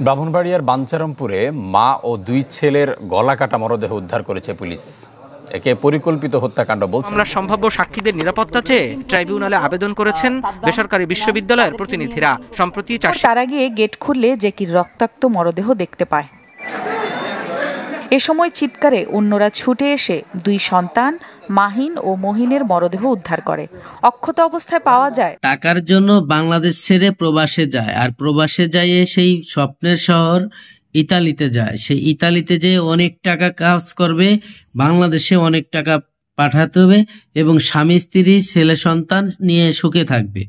ব্রাহ্মণবাড়িয়ার বাঞ্ছারামপুরে মা ও দুই ছেলের গলা কাটা মরদেহ উদ্ধার করেছে পুলিশ। একে পরিকল্পিত হত্যাকাণ্ড বলছে। মামলার সম্ভাব্য সাক্ষীদের নিরাপত্তা চেয়ে ট্রাইব্যুনালে আবেদন করেছেন বেসরকারি বিশ্ববিদ্যালয়ের প্রতিনিধিরা। সম্প্রতি তারা গিয়ে গেট খুললে জেকির রক্তাক্ত মরদেহ দেখতে পায়। এ সময় চিৎকারে অন্যরা ছুটে এসে দুই সন্তান মাহিন ও মহিনের মরদেহ উদ্ধার করে। অক্ষত অবস্থায় পাওয়া যায়। টাকার জন্য বাংলাদেশ ছেড়ে প্রবাসে যায়, আর প্রবাসে যায় সেই স্বপ্নের শহর ইতালিতে যায়। সেই ইতালিতে যে অনেক টাকা কাজ করবে, বাংলাদেশে অনেক টাকা পাঠাতে হবে এবং স্বামী স্ত্রী ছেলে সন্তান নিয়ে সুখে থাকবে।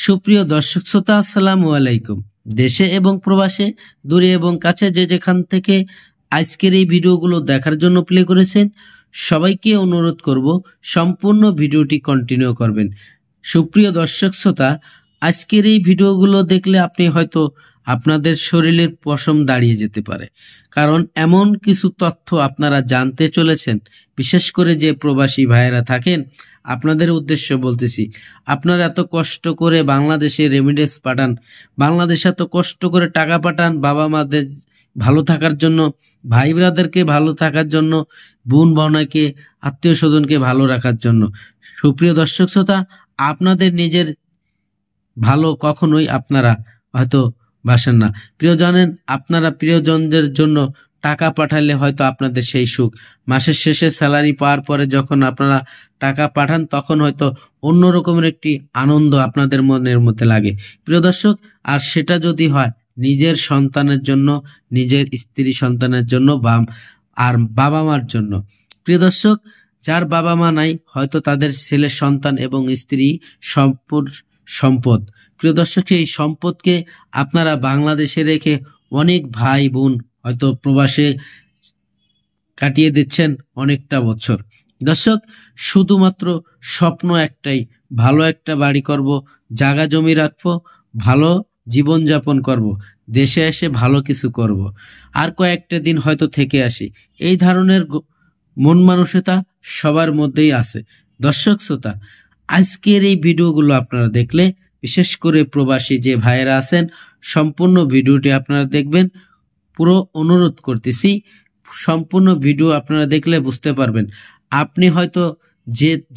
সুপ্রিয় দর্শক শ্রোতা, আসসালামু আলাইকুম। দেশে এবং প্রবাসে, দূরে এবং কাছে যে যেখান থেকে আজকের এই ভিডিওগুলো দেখার জন্য প্লে করেছেন, সবাইকে অনুরোধ করব সম্পূর্ণ ভিডিওটি কন্টিনিউ করবেন। সুপ্রিয় দর্শক শ্রোতা, আজকের এই ভিডিওগুলো দেখলে আপনি হয়তো আপনাদের শরীরের পশম দাঁড়িয়ে যেতে পারে, কারণ এমন কিছু তথ্য আপনারা জানতে চলেছেন। বিশেষ করে যে প্রবাসী ভাইয়েরা থাকেন, আপনাদের উদ্দেশ্য বলতেছি। আপনারা এত কষ্ট করে বাংলাদেশে রেমিডেন্স পাঠান, বাংলাদেশে এত কষ্ট করে টাকা পাঠান বাবা মাদের ভালো থাকার জন্য, ভাই ব্রাদারকে ভালো থাকার জন্য, বোন বোনাকে, আত্মীয় স্বজনকে ভালো রাখার জন্য। সুপ্রিয় দর্শক শ্রোতা, আপনাদের নিজের ভালো কখনোই আপনারা হয়তো বাসেন না। প্রিয়জনের, আপনারা প্রিয়জনদের জন্য টাকা পাঠালে হয়তো আপনাদের সেই সুখ, মাসের শেষে স্যালারি পাওয়ার পরে যখন আপনারা টাকা পাঠান, তখন হয়তো অন্য রকমের একটি আনন্দ আপনাদের মনের মধ্যে লাগে। প্রিয় দর্শক, আর সেটা যদি হয় নিজের সন্তানের জন্য, নিজের স্ত্রী সন্তানের জন্য, আর বাবা মার জন্য। প্রিয় দর্শক, যার বাবা মা নাই, হয়তো তাদের ছেলে সন্তান এবং স্ত্রী সম্পদ। প্রিয় দর্শক, এই সম্পদকে আপনারা বাংলাদেশে রেখে অনেক ভাই বোন হয়তো প্রবাসে কাটিয়ে দিচ্ছেন অনেকটা বছর। দর্শক, শুধুমাত্র স্বপ্ন একটাই, ভালো একটা বাড়ি করব, জায়গা জমি রাখবো, ভালো জীবনযাপন করব, দেশে এসে ভালো কিছু করব, আর কয়েকটা দিন হয়তো থেকে আসি। এই ধরনের মন মানসিকতা সবার মধ্যেই আছে। দর্শক শ্রোতা, আজকের এই ভিডিওগুলো আপনারা দেখলে, বিশেষ করে প্রবাসী যে ভাইয়েরা আছেন, সম্পূর্ণ ভিডিওটি আপনারা দেখবেন। পুরো অনুরোধ করতেছি, সম্পূর্ণ ভিডিও আপনারা দেখলে বুঝতে পারবেন। আপনি হয়তো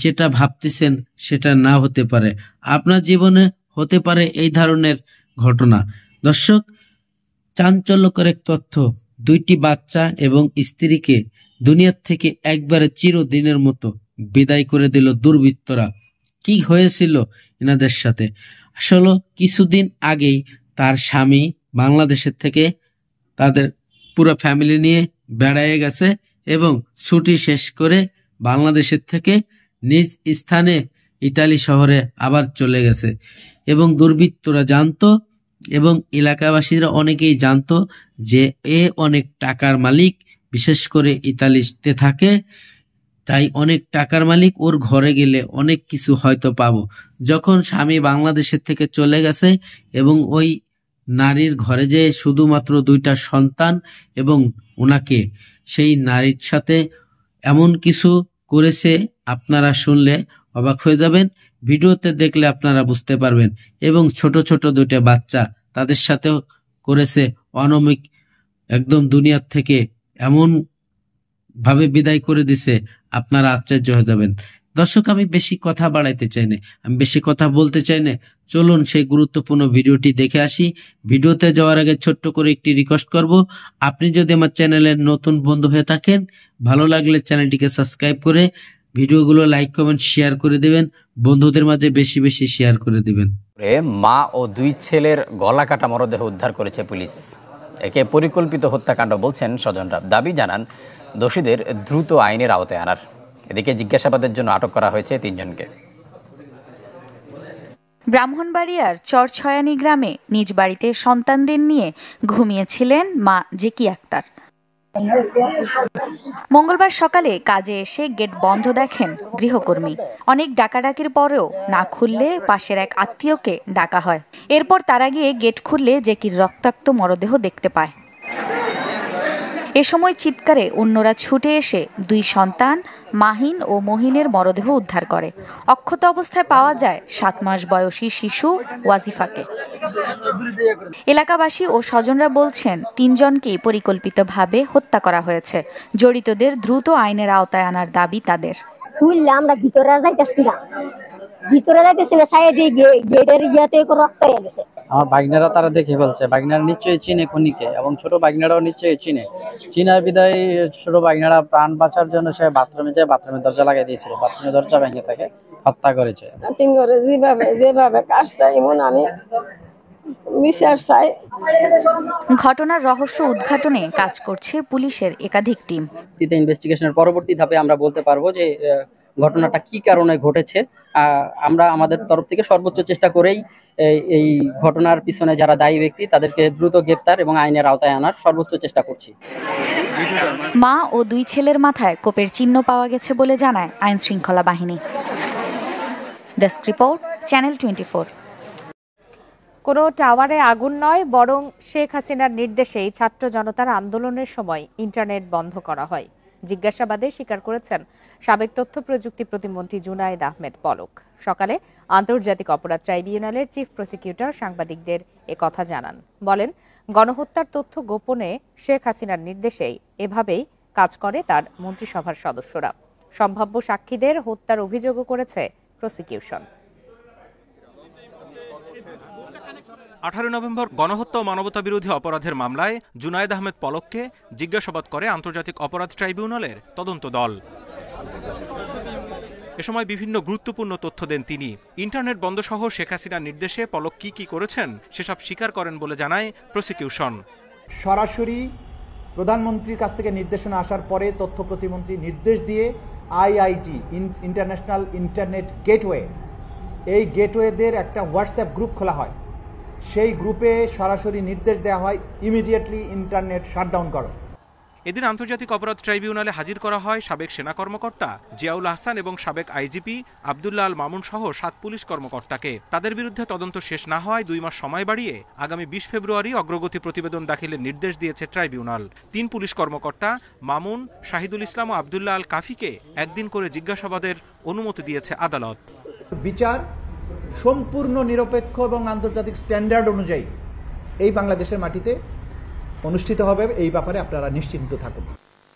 যেটা ভাবতেছেন সেটা না হতে পারে, আপনার জীবনে হতে পারে এই ধরনের ঘটনা। দর্শক, চাঞ্চল্যকর এক তথ্য, দুইটি বাচ্চা এবং স্ত্রীকে দুনিয়ার থেকে একবারে চিরদিনের মতো বিদায় করে দিল দুর্বৃত্তরা। কি হয়েছিল এনাদের সাথে? আসলে কিছুদিন আগেই তার স্বামী বাংলাদেশের থেকে তাদের পুরো ফ্যামিলি নিয়ে বেড়ায় গেছে এবং ছুটি শেষ করে বাংলাদেশের থেকে নিজ স্থানে ইতালি শহরে আবার চলে গেছে। এবং দুর্বৃত্তরা জানতো এবং এলাকাবাসীরা অনেকেই জানতো যে এ অনেক টাকার মালিক, বিশেষ করে ইতালিতে থাকে, তাই অনেক টাকার মালিক, ওর ঘরে গেলে অনেক কিছু হয়তো পাবো। যখন স্বামী বাংলাদেশের থেকে চলে গেছে এবং ওই নারীর ঘরে যে শুধুমাত্র দুইটা সন্তান এবং ওনাকে, সেই নারীর সাথে এমন কিছু করেছে, আপনারা শুনলে অবাক হয়ে যাবেন। ভিডিওতে দেখলে আপনারা বুঝতে পারবেন। এবং ছোট ছোট দুইটা বাচ্চা, তাদের সাথেও করেছে অনমিক, একদম দুনিয়ার থেকে এমন ভাবে বিদায় করে দিছে, আপনারা আশ্চর্য হয়ে যাবেন। দর্শক, আমি বেশি কথা বাড়াইতে চাই না, আমি বেশি কথা বলতে চাই না। চলুন সেই গুরুত্বপূর্ণ ভিডিওটি দেখে আসি। ভিডিওতে যাওয়ার আগে ছোট্ট করে একটি রিকোয়েস্ট করব, আপনি যদি আমার চ্যানেলের নতুন বন্ধু হয়ে থাকেন, ভালো লাগলে চ্যানেলটিকে সাবস্ক্রাইব করে ভিডিওগুলো লাইক কমেন্ট শেয়ার করে দিবেন, বন্ধুদের মাঝে বেশি বেশি শেয়ার করে দিবেন। মা ও দুই ছেলের গলা কাটা মরদেহ উদ্ধার করেছে পুলিশ। একে পরিকল্পিত হত্যাকাণ্ড বলছেন স্বজনরা। দাবি জানান দোষীদের দ্রুত আইনের আওতায় আনার। এদিকে জিজ্ঞাসাবাদের জন্য আটক করা হয়েছে 3 জনকে। ব্রাহ্মণবাড়িয়ার চরছয়ানি গ্রামে নিজ বাড়িতে সন্তানদের নিয়ে ঘুমিয়েছিলেন মা জেকি আক্তার। মঙ্গলবার সকালে কাজে এসে গেট বন্ধ দেখেন গৃহকর্মী। অনেক ডাকাডাকির পরেও না খুললে পাশের এক আত্মীয়কে ডাকা হয়। এরপর তারা গিয়ে গেট খুললে জেকির রক্তাক্ত মরদেহ দেখতে পায়। এ সময় চিৎকারে অন্যরা ছুটে এসে দুই সন্তান মাহিন ও মহিনের মরদেহ উদ্ধার করে। অক্ষত অবস্থায় পাওয়া যায় 7 মাস বয়সী শিশু ওয়াজিফাকে। এলাকাবাসী ও স্বজনরা বলছেন 3 জনকেই পরিকল্পিতভাবে হত্যা করা হয়েছে। জড়িতদের দ্রুত আইনের আওতায় আনার দাবি তাদের। আমরা ভিতরে যাইতেছি না, ভিতরে যাইতেছি সাইডে গেটের ইয়াতে রক্ত হয়ে গেছে। আমার বাগনারা তারা দেখে ফেলছে, বাগনারা নিশ্চয়ই চিনে খুনিকে এবং ছোট বাগনারাও নিশ্চয়ই চিনার বিদায় ছোট বাগনারা প্রাণ বাঁচার জন্য সে বাথরুমে যায়, বাথরুমের দরজা লাগাই দিয়েছিল, বাথরুমের দরজা ভেঙে তাকে হত্যা করেছে। যেভাবে কাজটা এমন আমি বিচার চাই। ঘটনার রহস্য উদ্ঘাটনে কাজ করছে পুলিশের একাধিক টিম। ইনভেস্টিগেশনের পরবর্তী ধাপে আমরা বলতে পারবো যে ঘটনাটা কি কারণে ঘটেছে। আমরা আমাদের তরফ থেকে সর্বোচ্চ চেষ্টা করেই এই ঘটনার পিছনে যারা দায়ী ব্যক্তি তাদেরকে দ্রুত গ্রেপ্তার এবং আইনের আওতায় আনার সর্বোচ্চ চেষ্টা করছি। মা ও 2 ছেলের মাথায় কোপের চিহ্ন পাওয়া গেছে বলে জানায় আইন শৃঙ্খলা বাহিনী। Desk report, channel 24। কোনো টাওয়ারে আগুন নয়, বরং শেখ হাসিনার নির্দেশেই ছাত্র জনতার আন্দোলনের সময় ইন্টারনেট বন্ধ করা হয়। জিজ্ঞাসাবাদে স্বীকার করেছেন সাবেক তথ্য প্রযুক্তি প্রতিমন্ত্রী জুনায়েদ আহমেদ পলক। সকালে আন্তর্জাতিক অপরাধ ট্রাইব্যুনালের চিফ প্রসিকিউটর সাংবাদিকদের কথা জানান। বলেন, গণহত্যার তথ্য গোপনে শেখ হাসিনার নির্দেশেই এভাবেই কাজ করে তার মন্ত্রিসভার সদস্যরা। সম্ভাব্য সাক্ষীদের হত্যার অভিযোগও করেছে প্রসিকিউশন। 18 নভেম্বর গণহত্যা ও মানবতা বিরোধী অপরাধের মামলায় জুনায়েদ আহমেদ পলককে জিজ্ঞাসাবাদ করে আন্তর্জাতিক অপরাধ ট্রাইব্যুনালের তদন্ত দল। এ সময় বিভিন্ন গুরুত্বপূর্ণ তথ্য দেন তিনি। ইন্টারনেট বন্ধ সহ শেখ হাসিনার নির্দেশে পলক কি করেছেন সেসব স্বীকার করেন বলে জানায় প্রসিকিউশন। সরাসরি প্রধানমন্ত্রীর কাছ থেকে নির্দেশনা আসার পরে তথ্য প্রতিমন্ত্রী নির্দেশ দিয়ে আইআইটি ইন্টারন্যাশনাল ইন্টারনেট গেটওয়ে, এই গেটওয়েদের একটা হোয়াটসঅ্যাপ গ্রুপ খোলা হয়। সেই গ্রুপে সরাসরি নির্দেশ দেওয়া হয় ইমিডিয়েটলি ইন্টারনেট শাটডাউন করো। এদিন আন্তর্জাতিক অপরাধ ট্রাইব্যুনালে হাজির করা হয় সাবেক সেনা কর্মকর্তা জিয়াউল আহসান এবং সাবেক আইজিপি আব্দুল্লাহ আল মামুন সহ 7 পুলিশ কর্মকর্তাকে। তাদের বিরুদ্ধে তদন্ত শেষ না হওয়ায় 2 মাস সময় বাড়িয়ে আগামী 20 ফেব্রুয়ারি অগ্রগতি প্রতিবেদন দাখিলের নির্দেশ দিয়েছে ট্রাইব্যুনাল। 3 পুলিশ কর্মকর্তা মামুন, শাহিদুল ইসলাম ও আব্দুল্লাহ আল কাফিকে একদিন করে জিজ্ঞাসাবাদের অনুমতি দিয়েছে আদালত। বিচার সম্পূর্ণ নিরপেক্ষ এবং আন্তর্জাতিক স্ট্যান্ডার্ড অনুযায়ী এই বাংলাদেশের মাটিতে অনুষ্ঠিত হবে, এই ব্যাপারে আপনারা নিশ্চিন্ত থাকুন।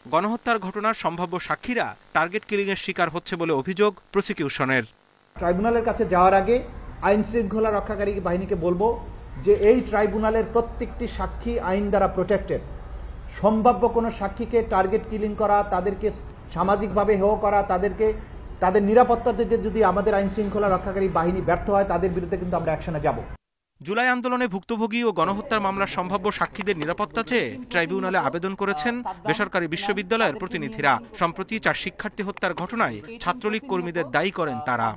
গণহত্যার ঘটনার সম্ভাব্য সাক্ষীরা টার্গেট কিলিংয়ের শিকার হচ্ছে বলে অভিযোগ প্রসিকিউশনের। ট্রাইব্যুনালের কাছে যাওয়ার আগে আইন শৃঙ্খলা রক্ষাকারী বাহিনীকে বলবো যে এই ট্রাইব্যুনালের প্রত্যেকটি সাক্ষী আইন দ্বারা প্রোটেক্টেড। সম্ভাব্য কোনো সাক্ষীকে টার্গেট কিলিং করা, তাদেরকে সামাজিকভাবে হেয় করা, তাদের নিরাপত্তা দিতে যদি আমাদের আইন শৃঙ্খলা রক্ষাকারী বাহিনী ব্যর্থ হয়, তাদের বিরুদ্ধে কিন্তু আমরা অ্যাকশনে যাব। জুলাই আন্দোলনে ভুক্তভোগী ও গণহত্যার মামলার সম্ভাব্য সাক্ষীদের নিরাপত্তা চেয়ে ট্রাইব্যুনালে আবেদন করেছেন বেসরকারি বিশ্ববিদ্যালয়ের প্রতিনিধিরা। সম্প্রতি 4 শিক্ষার্থী হত্যার ঘটনায় ছাত্রলীগ কর্মীদের দায়ী করেন তারা।